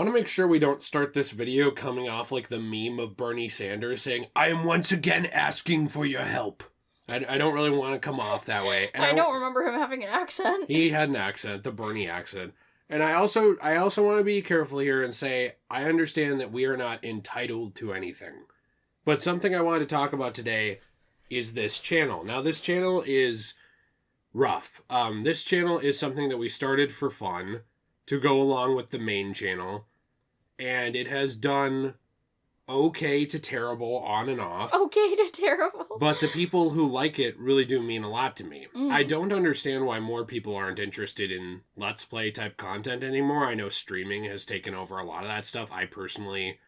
want to make sure we don't start this video coming off like the meme of Bernie Sanders saying, "I am once again asking for your help." I don't really want to come off that way. And I don't remember him having an accent. He had an accent, the Bernie accent. And I also want to be careful here and say, I understand that we are not entitled to anything. But something I wanted to talk about today is this channel. Now, this channel is rough. This channel is something that we started for fun to go along with the main channel. And it has done okay to terrible on and off. Okay to terrible. But the people who like it really do mean a lot to me. I don't understand why more people aren't interested in Let's Play type content anymore. I know streaming has taken over a lot of that stuff. I personally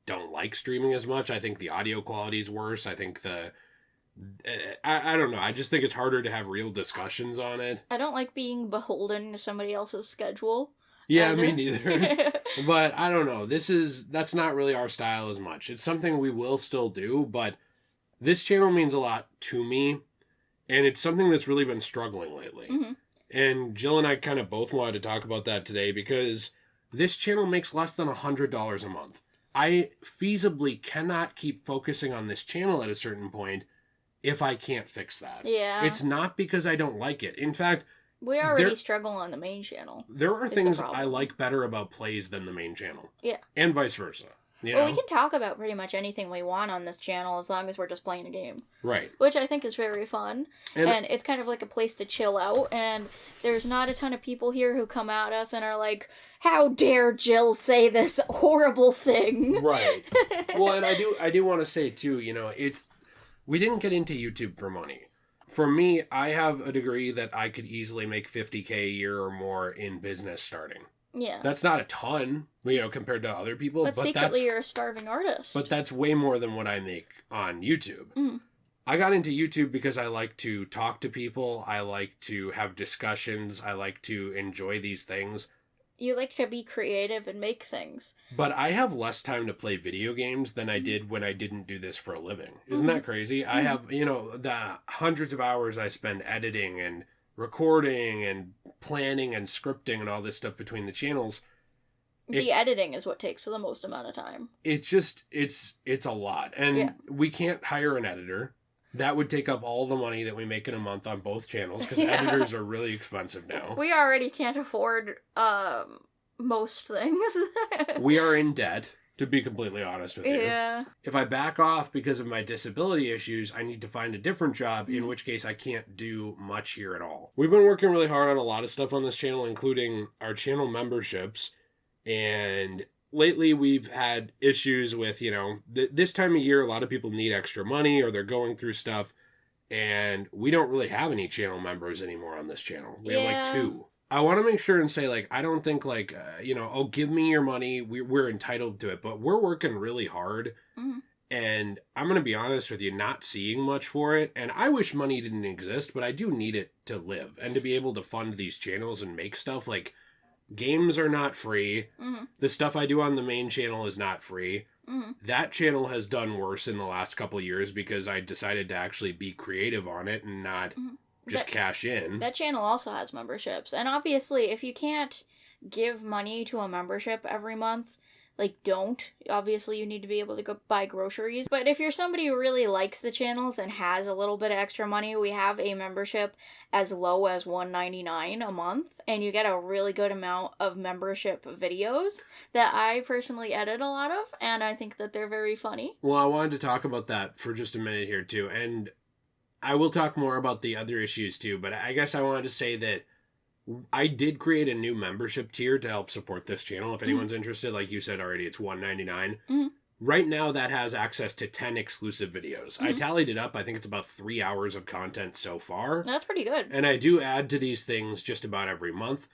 don't like streaming as much. I think the audio quality is worse. I think I don't know. I just think it's harder to have real discussions on it. I don't like being beholden to somebody else's schedule. Yeah, me neither. But I don't know. That's not really our style as much. It's something we will still do, but this channel means a lot to me, and it's something that's really been struggling lately. Mm-hmm. And Jill and I kind of both wanted to talk about that today because this channel makes less than $100 a month. I feasibly cannot keep focusing on this channel at a certain point if I can't fix that. Yeah. It's not because I don't like it. In fact, we already struggle on the main channel. There are things I like better about plays than the main channel. Yeah. And vice versa. Well, we can talk about pretty much anything we want on this channel as long as we're just playing a game. Right. Which I think is very fun. And it's kind of like a place to chill out. And there's not a ton of people here who come at us and are like, how dare Jill say this horrible thing? Right. Well, and I do want to say, too, we didn't get into YouTube for money. For me, I have a degree that I could easily make $50K a year or more in business starting. Yeah. That's not a ton, compared to other people. But secretly you're a starving artist. But that's way more than what I make on YouTube. Mm. I got into YouTube because I like to talk to people. I like to have discussions. I like to enjoy these things. You like to be creative and make things. But I have less time to play video games than I did when I didn't do this for a living. Isn't that crazy? I have, the hundreds of hours I spend editing and recording and planning and scripting and all this stuff between the channels. The editing is what takes the most amount of time. It's just, it's a lot. And we can't hire an editor. That would take up all the money that we make in a month on both channels, because editors are really expensive now. We already can't afford most things. We are in debt, to be completely honest with you. Yeah. If I back off because of my disability issues, I need to find a different job, in which case I can't do much here at all. We've been working really hard on a lot of stuff on this channel, including our channel memberships, and lately we've had issues with, this time of year, a lot of people need extra money or they're going through stuff, and we don't really have any channel members anymore on this channel. We have like 2. I want to make sure and say, I don't think give me your money. We're entitled to it, but we're working really hard. Mm-hmm. And I'm going to be honest with you, not seeing much for it. And I wish money didn't exist, but I do need it to live and to be able to fund these channels and make stuff. Games are not free. Mm-hmm. The stuff I do on the main channel is not free. Mm-hmm. That channel has done worse in the last couple of years because I decided to actually be creative on it and not just cash in. That channel also has memberships. And obviously, if you can't give money to a membership every month, don't. Obviously, you need to be able to go buy groceries. But if you're somebody who really likes the channels and has a little bit of extra money, we have a membership as low as $1.99 a month. And you get a really good amount of membership videos that I personally edit a lot of. And I think that they're very funny. Well, I wanted to talk about that for just a minute here, too. And I will talk more about the other issues, too. But I guess I wanted to say that I did create a new membership tier to help support this channel. If anyone's interested, like you said already, it's $1.99. Mm-hmm. Right now, that has access to 10 exclusive videos. I tallied it up. I think it's about 3 hours of content so far. That's pretty good. And I do add to these things just about every month.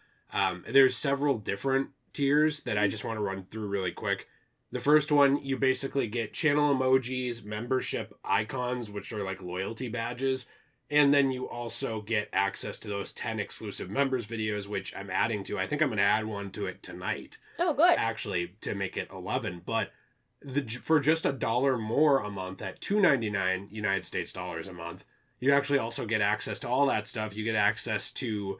There's several different tiers that I just want to run through really quick. The first one, you basically get channel emojis, membership icons, which are like loyalty badges. And then you also get access to those 10 exclusive members videos, which I'm adding to. I think I'm going to add one to it tonight. Oh, good. Actually, to make it 11. But for just $1 more a month at $2.99 United States dollars a month, you actually also get access to all that stuff. You get access to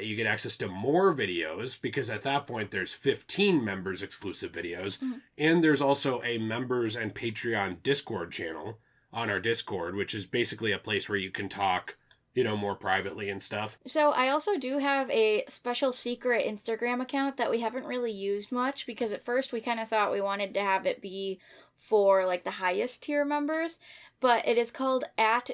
You get access to more videos because at that point there's 15 members exclusive videos. And there's also a members and Patreon Discord channel on our Discord, which is basically a place where you can talk, more privately and stuff. So I also do have a special secret Instagram account that we haven't really used much because at first we kind of thought we wanted to have it be for like the highest tier members, but it is called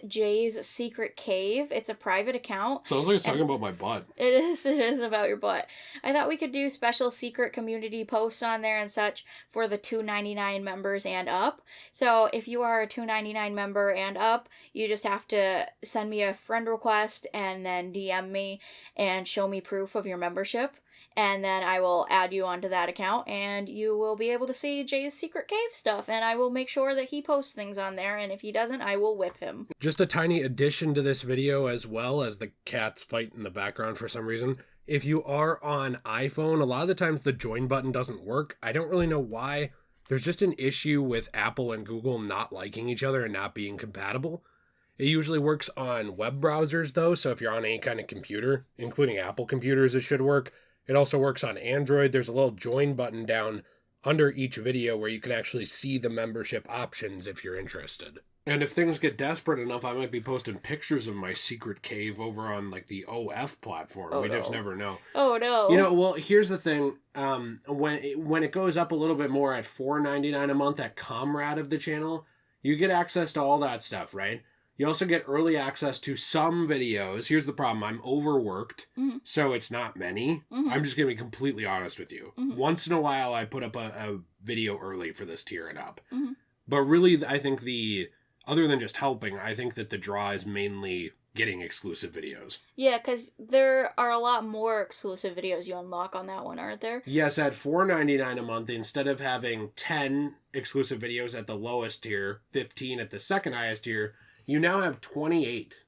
@Jay's Secret Cave. It's a private account. Sounds like it's talking about my butt. It is about your butt. I thought we could do special secret community posts on there and such for the $2.99 members and up. So if you are a $2.99 member and up, you just have to send me a friend request and then DM me and show me proof of your membership. And then I will add you onto that account, and you will be able to see Jay's Secret Cave stuff, and I will make sure that he posts things on there, and if he doesn't, I will whip him. Just a tiny addition to this video, as well as the cats fight in the background for some reason. If you are on iPhone, a lot of the times the join button doesn't work. I don't really know why. There's just an issue with Apple and Google not liking each other and not being compatible. It usually works on web browsers, though, so if you're on any kind of computer, including Apple computers, it should work. It also works on Android. There's a little join button down under each video where you can actually see the membership options if you're interested. And if things get desperate enough, I might be posting pictures of my secret cave over on like the OF platform. Just never know. Oh no. Well, here's the thing. When it goes up a little bit more at $4.99 a month at Comrade of the channel, you get access to all that stuff, right? You also get early access to some videos. Here's the problem. I'm overworked, so it's not many. I'm just going to be completely honest with you. Once in a while, I put up a video early for this tier and up. But really, I think other than just helping, I think that the draw is mainly getting exclusive videos. Yeah, because there are a lot more exclusive videos you unlock on that one, aren't there? Yes, at $4.99 a month, instead of having 10 exclusive videos at the lowest tier, 15 at the second highest tier, you now have 28.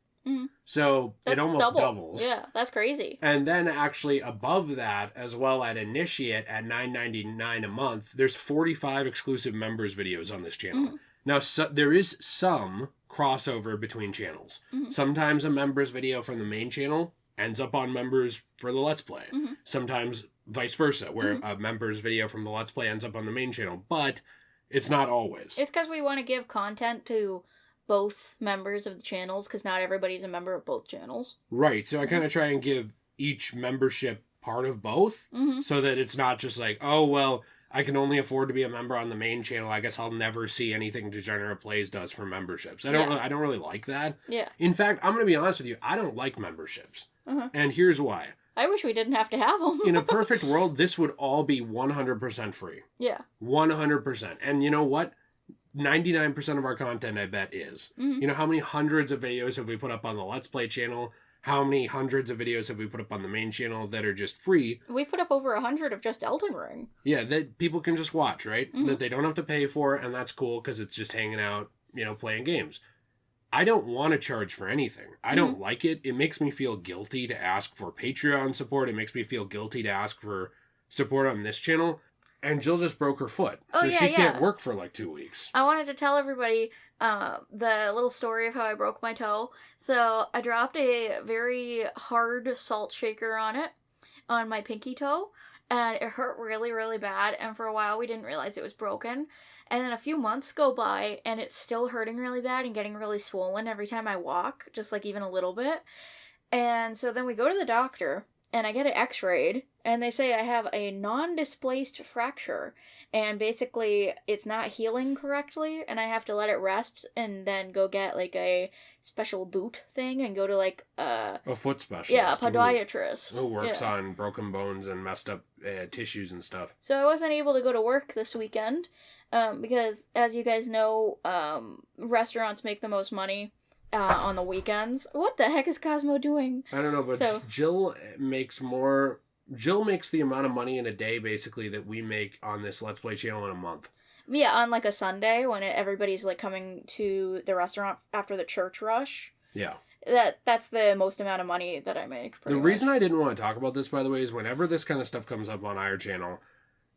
So that's it almost doubles. Yeah, that's crazy. And then actually above that, as well at Initiate at $9.99 a month, there's 45 exclusive members videos on this channel. Now, there is some crossover between channels. Sometimes a members video from the main channel ends up on members for the Let's Play. Sometimes vice versa, where a members video from the Let's Play ends up on the main channel. But it's not always. It's because we want to give content to both members of the channels, because not everybody's a member of both channels. Right, so I kind of try and give each membership part of both, so that it's not just like, oh, well, I can only afford to be a member on the main channel. I guess I'll never see anything Degenerate Plays does for memberships. I don't really like that. Yeah. In fact, I'm going to be honest with you, I don't like memberships. And here's why. I wish we didn't have to have them. In a perfect world, this would all be 100% free. Yeah. 100%. And you know what? 99% of our content, I bet, is. You know, how many hundreds of videos have we put up on the Let's Play channel? How many hundreds of videos have we put up on the main channel that are just free? We put up over 100 of just Elden Ring. Yeah, that people can just watch, right? That they don't have to pay for, and that's cool because it's just hanging out, playing games. I don't want to charge for anything. I don't like it. It makes me feel guilty to ask for Patreon support. It makes me feel guilty to ask for support on this channel. And Jill just broke her foot, so she can't work for like 2 weeks. I wanted to tell everybody the little story of how I broke my toe. So I dropped a very hard salt shaker on my pinky toe, and it hurt really, really bad. And for a while, we didn't realize it was broken. And then a few months go by, and it's still hurting really bad and getting really swollen every time I walk, just like even a little bit. And so then we go to the doctor, and I get it x-rayed, and they say I have a non-displaced fracture, and basically it's not healing correctly, and I have to let it rest, and then go get, like, a special boot thing, and go to, like, a foot specialist. Yeah, a podiatrist. Who works on broken bones and messed up tissues and stuff. So I wasn't able to go to work this weekend, because, as you guys know, restaurants make the most money on the weekends. What the heck is Cosmo doing? I don't know, but Jill makes the amount of money in a day, basically, that we make on this Let's Play channel in a month. Yeah, on like a Sunday when everybody's like coming to the restaurant after the church rush. Yeah. That's the most amount of money that I make. The reason I didn't want to talk about this, by the way, is whenever this kind of stuff comes up on our channel,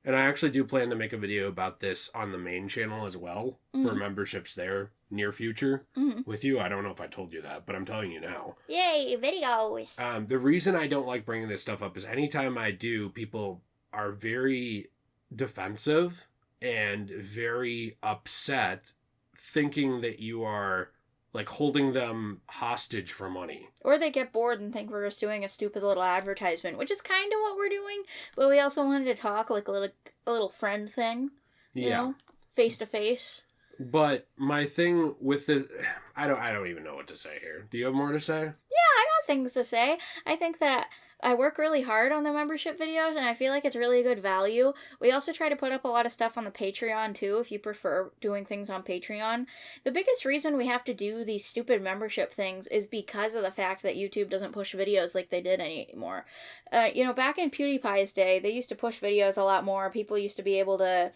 And I actually do plan to make a video about this on the main channel as well, for memberships there, near future, with you. I don't know if I told you that, but I'm telling you now. Yay, videos! The reason I don't like bringing this stuff up is anytime I do, people are very defensive and very upset, thinking that you are like holding them hostage for money. Or they get bored and think we're just doing a stupid little advertisement, which is kind of what we're doing, but we also wanted to talk like a little friend thing, you know, face to face. But my thing with the, I don't even know what to say here. Do you have more to say? Yeah, I got things to say. I think that I work really hard on the membership videos, and I feel like it's really good value. We also try to put up a lot of stuff on the Patreon, too, if you prefer doing things on Patreon. The biggest reason we have to do these stupid membership things is because of the fact that YouTube doesn't push videos like they did anymore. Back in PewDiePie's day, they used to push videos a lot more. People used to be able to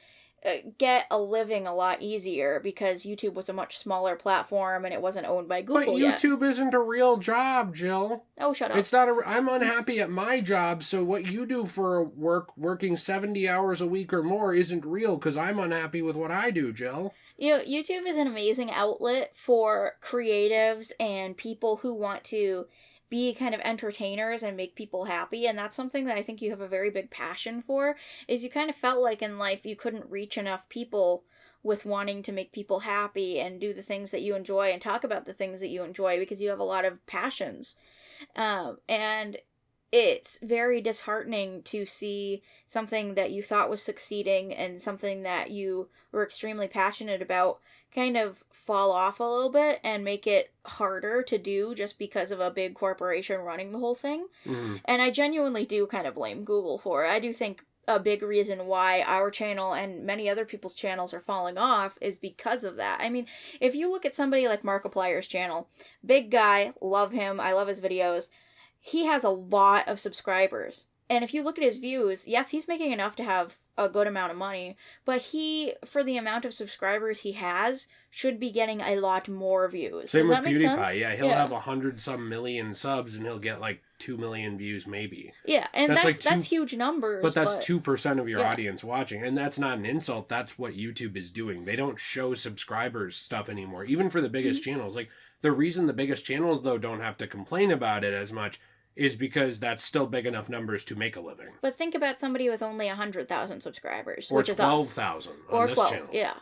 get a living a lot easier because YouTube was a much smaller platform and it wasn't owned by Google yet. But YouTube isn't a real job, Jill. Oh, shut up. It's not I'm unhappy at my job, so what you do for working 70 hours a week or more isn't real because I'm unhappy with what I do, Jill. YouTube is an amazing outlet for creatives and people who want to be kind of entertainers and make people happy, and that's something that I think you have a very big passion for, is you kind of felt like in life you couldn't reach enough people with wanting to make people happy and do the things that you enjoy and talk about the things that you enjoy because you have a lot of passions. And it's very disheartening to see something that you thought was succeeding and something that you were extremely passionate about kind of fall off a little bit and make it harder to do just because of a big corporation running the whole thing. And I genuinely do kind of blame Google for it. I do think a big reason why our channel and many other people's channels are falling off is because of that. I mean, if you look at somebody like Markiplier's channel, big guy, love him, I love his videos, he has a lot of subscribers. And if you look at his views, yes, he's making enough to have a good amount of money, but he, for the amount of subscribers he has, should be getting a lot more views. Same Does with that make PewDiePie. sense? Yeah, he'll have 100-some million subs and he'll get like 2 million views maybe. Yeah, and that's huge numbers. But that's 2% of your audience watching, and that's not an insult. That's what YouTube is doing. They don't show subscribers stuff anymore, even for the biggest channels. Like, the reason the biggest channels, though, don't have to complain about it as much is because that's still big enough numbers to make a living. But think about somebody with only 100,000 subscribers, or which is us. 12,000 on this channel. Yeah.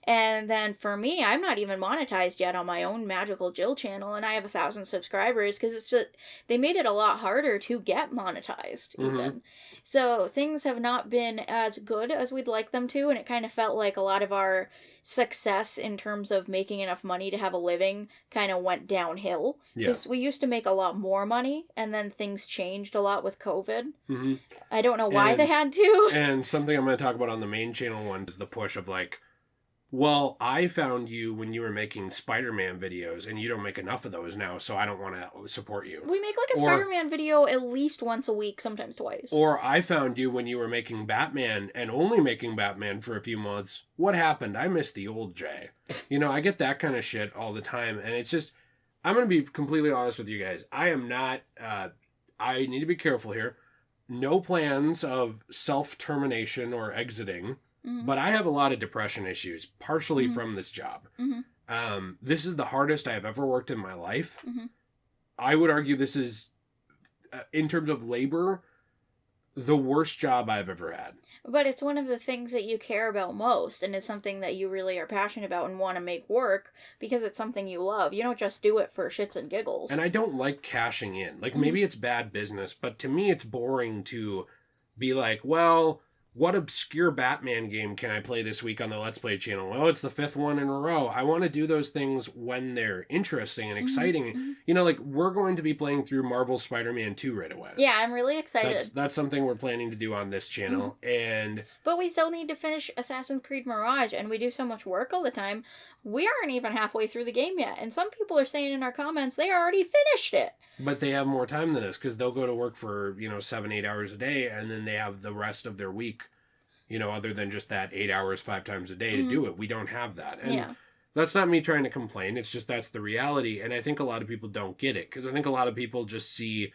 And then for me, I'm not even monetized yet on my own Magical Jill channel, and I have 1,000 subscribers because it's just, they made it a lot harder to get monetized even. So things have not been as good as we'd like them to, and it kind of felt like a lot of our success in terms of making enough money to have a living kind of went downhill. Because we used to make a lot more money, and then things changed a lot with COVID. I don't know why they had to. And something I'm going to talk about on the main channel one is the push of like, well, I found you when you were making Spider-Man videos, and you don't make enough of those now, so I don't want to support you. We make like a Spider-Man video at least once a week, sometimes twice. Or I found you when you were making Batman, and only making Batman for a few months. What happened? I missed the old Jay. I get that kind of shit all the time, and it's just, I'm going to be completely honest with you guys. I am not, I need to be careful here. No plans of self-termination or exiting. But I have a lot of depression issues, partially from this job. This is the hardest I have ever worked in my life. I would argue this is, in terms of labor, the worst job I've ever had. But it's one of the things that you care about most, and it's something that you really are passionate about and want to make work because it's something you love. You don't just do it for shits and giggles. And I don't like cashing in. Like, maybe it's bad business, but to me it's boring to be like, well, what obscure Batman game can I play this week on the Let's Play channel? Well, it's the 5th one in a row. I want to do those things when they're interesting and exciting. Like, we're going to be playing through Marvel's Spider-Man 2 right away. Yeah, I'm really excited. That's something we're planning to do on this channel. But we still need to finish Assassin's Creed Mirage, and we do so much work all the time. We aren't even halfway through the game yet, and some people are saying in our comments they already finished it. But they have more time than us, because they'll go to work for, 7-8 hours a day, and then they have the rest of their week, other than just that 8 hours 5 times a day to do it. We don't have that. And that's not me trying to complain. It's just that's the reality. And I think a lot of people don't get it, because I think a lot of people just see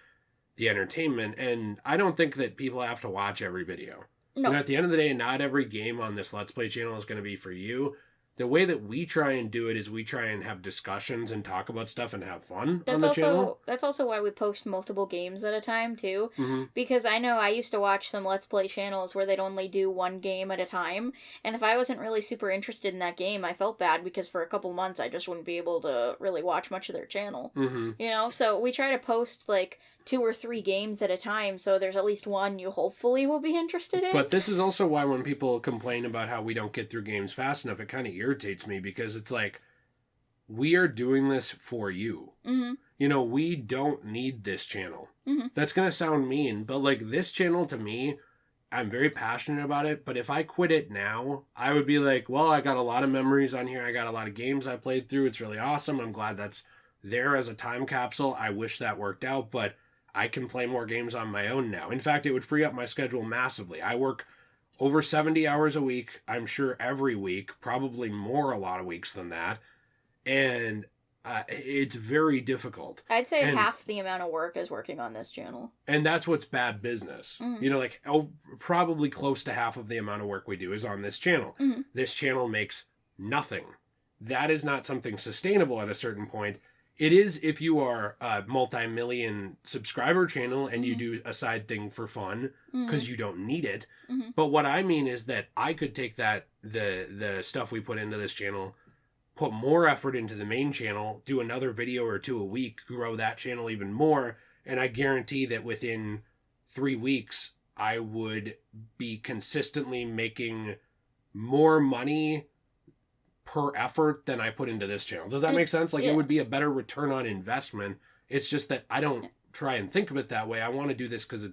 the entertainment. And I don't think that people have to watch every video. No. And at the end of the day, not every game on this Let's Play channel is going to be for you. The way that we try and do it is we try and have discussions and talk about stuff and have fun on the channel. That's also why we post multiple games at a time, too. Mm-hmm. Because I know I used to watch some Let's Play channels where they'd only do one game at a time. And if I wasn't really super interested in that game, I felt bad because for a couple months I just wouldn't be able to really watch much of their channel. Mm-hmm. You know, so we try to post, like, 2 or 3 games at a time, so there's at least one you hopefully will be interested in. But this is also why when people complain about how we don't get through games fast enough, it kind of irritates me because it's like, we are doing this for you. Mm-hmm. You know, we don't need this channel. Mm-hmm. That's going to sound mean, but like this channel to me, I'm very passionate about it, but if I quit it now, I would be like, well, I got a lot of memories on here. I got a lot of games I played through. It's really awesome. I'm glad that's there as a time capsule. I wish that worked out, but I can play more games on my own now. In fact, it would free up my schedule massively. I work over 70 hours a week, I'm sure every week, probably more a lot of weeks than that. And it's very difficult. I'd say half the amount of work is working on this channel. And that's what's bad business. Mm-hmm. You know, like probably close to half of the amount of work we do is on this channel. Mm-hmm. This channel makes nothing. That is not something sustainable at a certain point. It is if you are a multi-million subscriber channel and you do a side thing for fun because you don't need it. Mm-hmm. But what I mean is that I could take that, the stuff we put into this channel, put more effort into the main channel, do another video or 2 a week, grow that channel even more. And I guarantee that within 3 weeks, I would be consistently making more money per effort than I put into this channel. Does that make sense? Like, it would be a better return on investment. It's just that I don't try and think of it that way. I want to do this because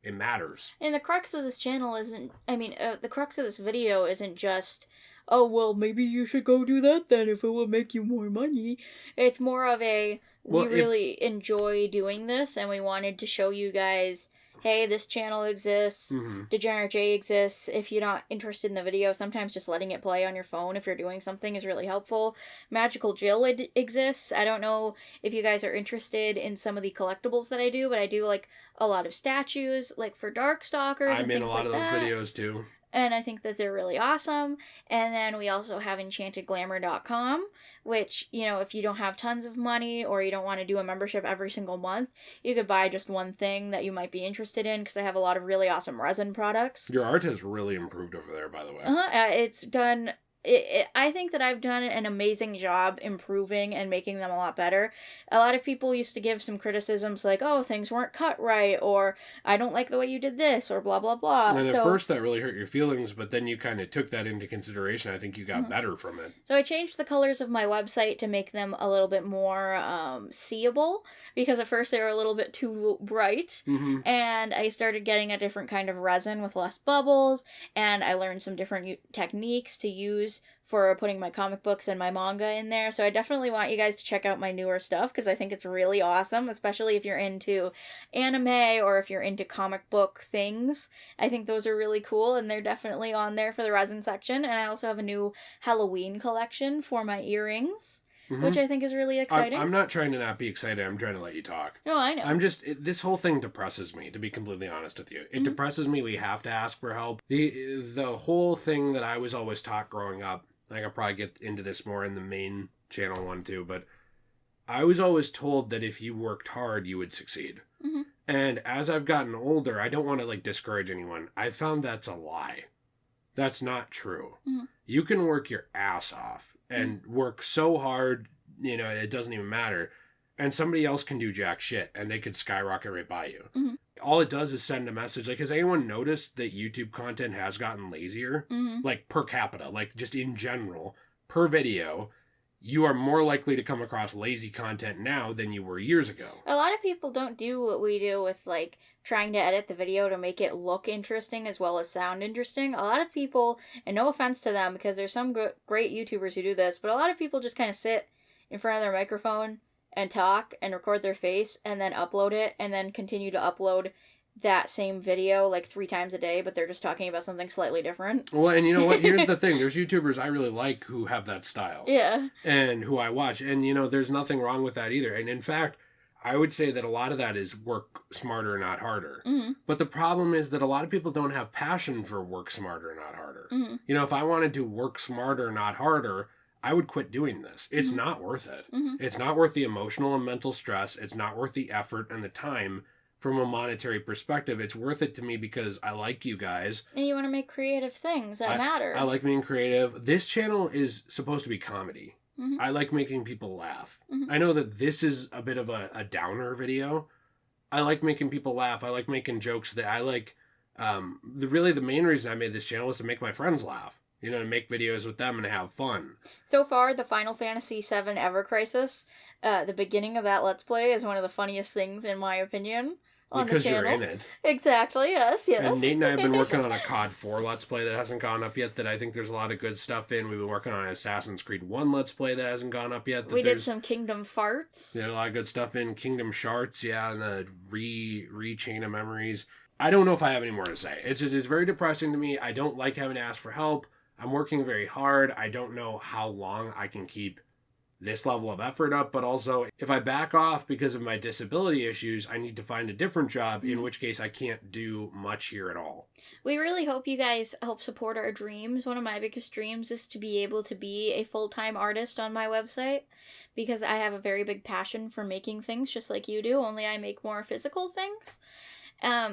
it matters. And the crux of this channel isn't, the crux of this video isn't just, oh, well, maybe you should go do that then if it will make you more money. It's more of we really enjoy doing this and we wanted to show you guys, hey, this channel exists, Degenerate Jay exists. If you're not interested in the video, sometimes just letting it play on your phone if you're doing something is really helpful. Magical Jill exists. I don't know if you guys are interested in some of the collectibles that I do, but I do like a lot of statues, like for Darkstalkers. I'm in a lot of those videos too. And I think that they're really awesome. And then we also have EnchantedGlamour.com, which, you know, if you don't have tons of money or you don't want to do a membership every single month, you could buy just one thing that you might be interested in because I have a lot of really awesome resin products. Your art has really improved over there, by the way. It's done... I think that I've done an amazing job improving and making them a lot better. A lot of people used to give some criticisms like, oh, things weren't cut right, or I don't like the way you did this, or blah, blah, blah. And at first that really hurt your feelings, but then you kind of took that into consideration. I think you got better from it. So I changed the colors of my website to make them a little bit more seeable, because at first they were a little bit too bright, and I started getting a different kind of resin with less bubbles, and I learned some different techniques to use for putting my comic books and my manga in there. So I definitely want you guys to check out my newer stuff because I think it's really awesome, especially if you're into anime or if you're into comic book things. I think those are really cool and they're definitely on there for the resin section. And I also have a new Halloween collection for my earrings, which I think is really exciting. I'm not trying to not be excited. I'm trying to let you talk. No, I know. This whole thing depresses me, to be completely honest with you. It depresses me. We have to ask for help. The whole thing that I was always taught growing up, I could probably get into this more in the main channel one too, but I was always told that if you worked hard, you would succeed. And as I've gotten older, I don't want to discourage anyone. I found that's a lie. That's not true. You can work your ass off and work so hard, you know, it doesn't even matter. And somebody else can do jack shit and they could skyrocket right by you. All it does is send a message. Like, has anyone noticed that YouTube content has gotten lazier? Like, per capita, like, just in general, per video, you are more likely to come across lazy content now than you were years ago. A lot of people don't do what we do with, trying to edit the video to make it look interesting as well as sound interesting. A lot of people, and no offense to them, because there's some great YouTubers who do this, but a lot of people just kind of sit in front of their microphone and talk and record their face and then upload it and then continue to upload that same video 3 times a day, but they're just talking about something slightly different. Well, and you know what? Here's the thing. There's YouTubers I really like who have that style. Yeah. And who I watch. And, you know, there's nothing wrong with that either. And in fact, I would say that a lot of that is work smarter, not harder. Mm-hmm. But the problem is that a lot of people don't have passion for work smarter, not harder. Mm-hmm. You know, if I wanted to work smarter, not harder, I would quit doing this. It's Mm-hmm. not worth it. Mm-hmm. It's not worth the emotional and mental stress. It's not worth the effort and the time from a monetary perspective. It's worth it to me because I like you guys. And you want to make creative things that matter. I like being creative. This channel is supposed to be comedy. Mm-hmm. I like making people laugh. Mm-hmm. I know that this is a bit of a downer video. I like making people laugh. I like making jokes that I like. The main reason I made this channel was to make my friends laugh. You know, to make videos with them and have fun. So far, the Final Fantasy VII Ever Crisis, the beginning of that Let's Play is one of the funniest things, in my opinion, on Because the channel. you're in it. Exactly, yes. And Nate and I have been working on a COD 4 Let's Play that hasn't gone up yet that I think there's a lot of good stuff in. We've been working on an Assassin's Creed 1 Let's Play that hasn't gone up yet. We did some Kingdom Farts. There's a lot of good stuff in Kingdom Sharts, yeah, and the re-chain of memories. I don't know if I have any more to say. It's very depressing to me. I don't like having to ask for help. I'm working very hard. I don't know how long I can keep this level of effort up, but also if I back off because of my disability issues, I need to find a different job, in which case I can't do much here at all. We really hope you guys help support our dreams. One of my biggest dreams is to be able to be a full-time artist on my website, because I have a very big passion for making things just like you do, only I make more physical things.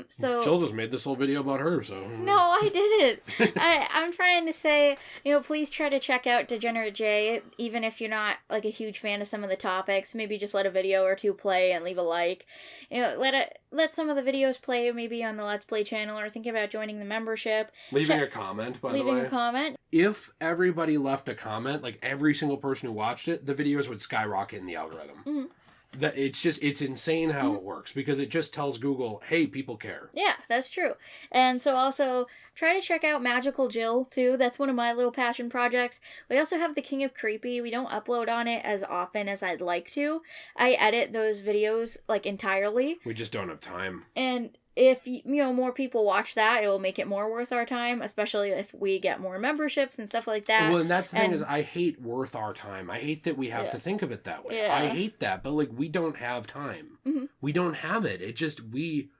So Jill just made this whole video about her, so... No, I didn't. I'm trying to say, please try to check out Degenerate Jay, even if you're not, like, a huge fan of some of the topics. Maybe just let a video or two play and leave a like. Let some of the videos play, maybe on the Let's Play channel, or think about joining the membership. Leaving a comment, by the way. Leaving a comment. If everybody left a comment, like every single person who watched it, the videos would skyrocket in the algorithm. Mm-hmm. It's insane how it works, because it just tells Google, hey, people care. Yeah, that's true. And so also, try to check out Magical Jill, too. That's one of my little passion projects. We also have The King of Creepy. We don't upload on it as often as I'd like to. I edit those videos, like, entirely. We just don't have time. And if, more people watch that, it will make it more worth our time, especially if we get more memberships and stuff like that. Well, and that's the thing is, I hate worth our time. I hate that we have to think of it that way. Yeah. I hate that, but, like, we don't have time. Mm-hmm. We don't have it. It just, we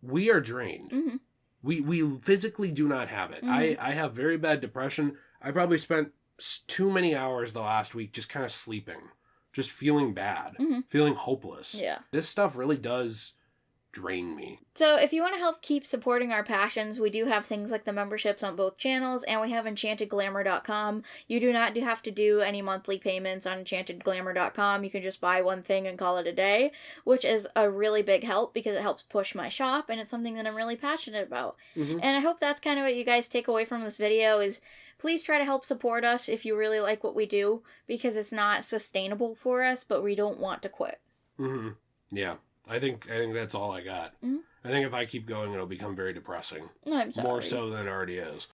are drained. Mm-hmm. We physically do not have it. Mm-hmm. I have very bad depression. I probably spent too many hours the last week just kind of sleeping, just feeling bad, feeling hopeless. Yeah. This stuff really does drain me. So if you want to help keep supporting our passions, we do have things like the memberships on both channels, and we have enchantedglamour.com. You do not have to do any monthly payments on enchantedglamour.com. You can just buy one thing and call it a day, which is a really big help because it helps push my shop, and it's something that I'm really passionate about. Mm-hmm. And I hope that's kind of what you guys take away from this video is please try to help support us if you really like what we do, because it's not sustainable for us, but we don't want to quit. Mm-hmm. Yeah. I think that's all I got. Mm-hmm. I think if I keep going, it'll become very depressing. I'm sorry. More so than it already is.